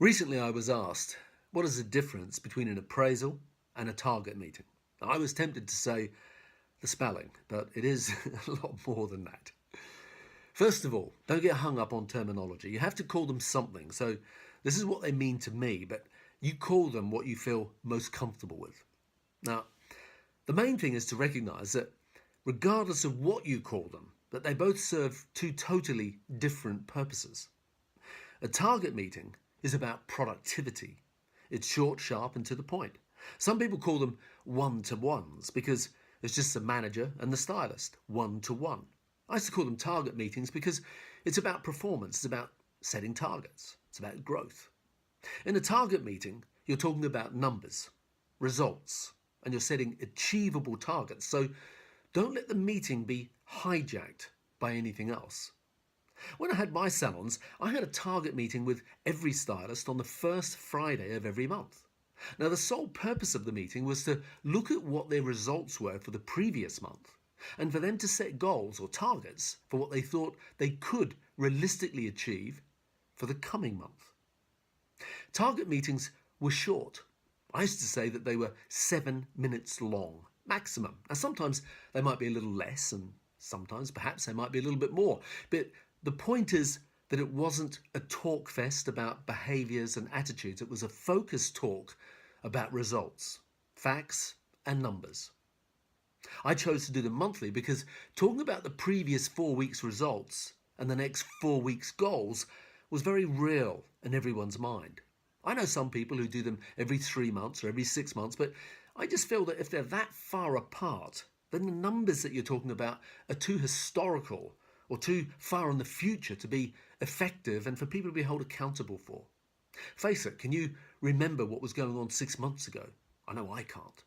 Recently, I was asked, what is the difference between an appraisal and a target meeting? Now, I was tempted to say the spelling, but it is a lot more than that. First of all, don't get hung up on terminology. You have to call them something. So, this is what they mean to me, but you call them what you feel most comfortable with. Now, the main thing is to recognize that regardless of what you call them, that they both serve two totally different purposes. A target meeting is about productivity. It's short, sharp, and to the point. Some people call them one-to-ones because it's just the manager and the stylist, one-to-one. I used to call them target meetings because it's about performance, it's about setting targets, it's about growth. In a target meeting, you're talking about numbers, results, and you're setting achievable targets. So don't let the meeting be hijacked by anything else. When I had my salons, I had a target meeting with every stylist on the first Friday of every month. Now, the sole purpose of the meeting was to look at what their results were for the previous month and for them to set goals or targets for what they thought they could realistically achieve for the coming month. Target meetings were short. I used to say that they were 7 minutes long, maximum. Now, sometimes they might be a little less and sometimes perhaps they might be a little bit more. But the point is that it wasn't a talk fest about behaviours and attitudes. It was a focused talk about results, facts and numbers. I chose to do them monthly because talking about the previous 4 weeks' results and the next 4 weeks' goals was very real in everyone's mind. I know some people who do them every 3 months or every 6 months, but I just feel that if they're that far apart, then the numbers that you're talking about are too historical or too far in the future to be effective and for people to be held accountable for. Face it, can you remember what was going on 6 months ago? I know I can't.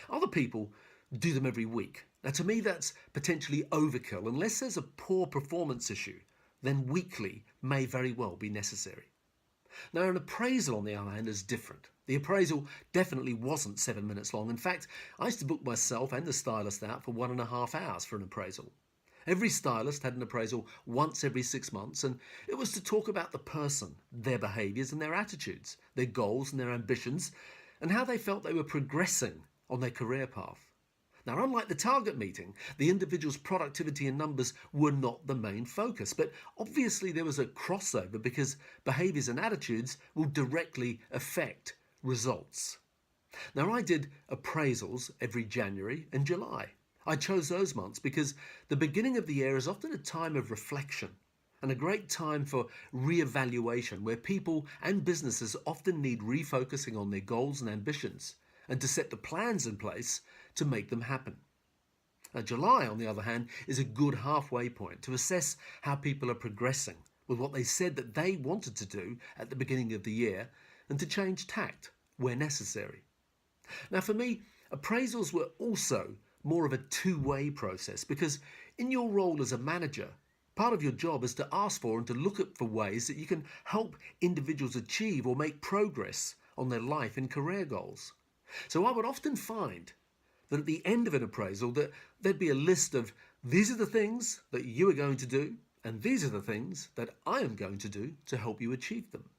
Other people do them every week. Now, to me, that's potentially overkill. Unless there's a poor performance issue, then weekly may very well be necessary. Now, an appraisal, on the other hand, is different. The appraisal definitely wasn't 7 minutes long. In fact, I used to book myself and the stylist out for 1.5 hours for an appraisal. Every stylist had an appraisal once every 6 months, and it was to talk about the person, their behaviours and their attitudes, their goals and their ambitions, and how they felt they were progressing on their career path. Now, unlike the target meeting, the individual's productivity and numbers were not the main focus, but obviously there was a crossover because behaviours and attitudes will directly affect results. Now, I did appraisals every January and July. I chose those months because the beginning of the year is often a time of reflection and a great time for re-evaluation where people and businesses often need refocusing on their goals and ambitions and to set the plans in place to make them happen. Now, July, on the other hand, is a good halfway point to assess how people are progressing with what they said that they wanted to do at the beginning of the year and to change tact where necessary. Now, for me, appraisals were also more of a two-way process because in your role as a manager, part of your job is to ask for and to look at for ways that you can help individuals achieve or make progress on their life and career goals. So I would often find that at the end of an appraisal that there'd be a list of these are the things that you are going to do and these are the things that I am going to do to help you achieve them.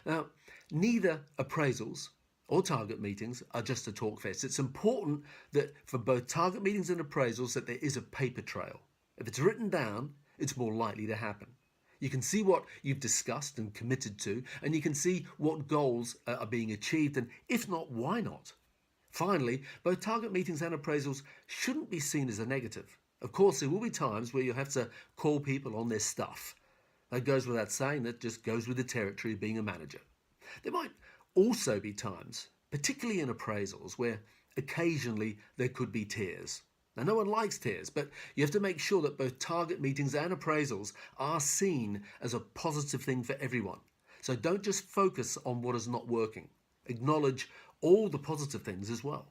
Now, neither appraisals or target meetings are just a talk fest. It's important that for both target meetings and appraisals that there is a paper trail. If it's written down, it's more likely to happen. You can see what you've discussed and committed to, and you can see what goals are being achieved, and if not, why not? Finally, both target meetings and appraisals shouldn't be seen as a negative. Of course, there will be times where you'll have to call people on their stuff. That goes without saying, that just goes with the territory of being a manager. There might also be times, particularly in appraisals, where occasionally there could be tears. Now, no one likes tears, but you have to make sure that both target meetings and appraisals are seen as a positive thing for everyone. So don't just focus on what is not working. Acknowledge all the positive things as well.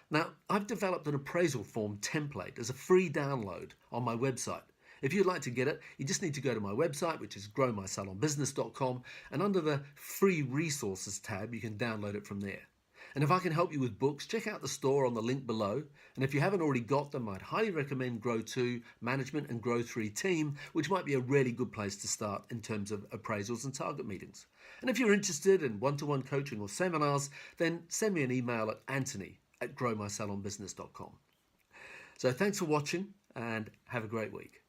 Now, I've developed an appraisal form template as a free download on my website. If you'd like to get it, you just need to go to my website, which is growmysalonbusiness.com, and under the free resources tab, you can download it from there. And if I can help you with books, check out the store on the link below. And if you haven't already got them, I'd highly recommend Grow 2, Management and Grow 3 Team, which might be a really good place to start in terms of appraisals and target meetings. And if you're interested in one-to-one coaching or seminars, then send me an email at Antony@growmysalonbusiness.com. So thanks for watching and have a great week.